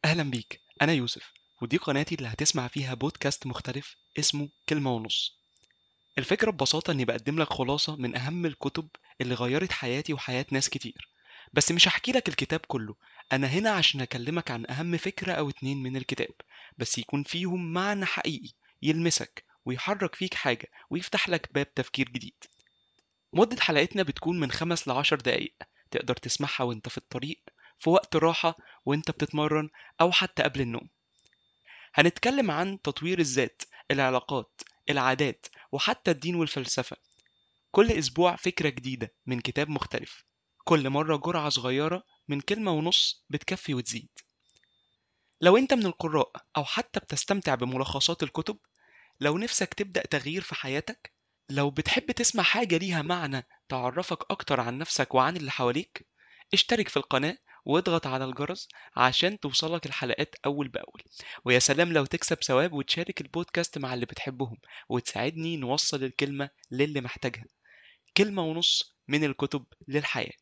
أهلا بيك، أنا يوسف، ودي قناتي اللي هتسمع فيها بودكاست مختلف اسمه كلمة ونص. الفكرة ببساطة إني بقدم لك خلاصة من أهم الكتب اللي غيرت حياتي وحياة ناس كتير. بس مش هحكي لك الكتاب كله، أنا هنا عشان أكلمك عن أهم فكرة أو اتنين من الكتاب، بس يكون فيهم معنى حقيقي يلمسك ويحرك فيك حاجة ويفتح لك باب تفكير جديد. مدة حلقتنا بتكون من 5 ل10 دقايق، تقدر تسمعها وانت في الطريق، في وقت راحة، وانت بتتمرن، أو حتى قبل النوم. هنتكلم عن تطوير الذات، العلاقات، العادات، وحتى الدين والفلسفة. كل أسبوع فكرة جديدة من كتاب مختلف، كل مرة جرعة صغيرة من كلمة ونص بتكفي وتزيد. لو انت من القراء أو حتى بتستمتع بملخصات الكتب، لو نفسك تبدأ تغيير في حياتك، لو بتحب تسمع حاجة ليها معنى تعرفك أكتر عن نفسك وعن اللي حواليك، اشترك في القناة واضغط على الجرس عشان توصلك الحلقات أول بأول. ويا سلام لو تكسب ثواب وتشارك البودكاست مع اللي بتحبهم، وتساعدني نوصل الكلمة للي محتاجها. كلمة ونص من الكتب للحياة.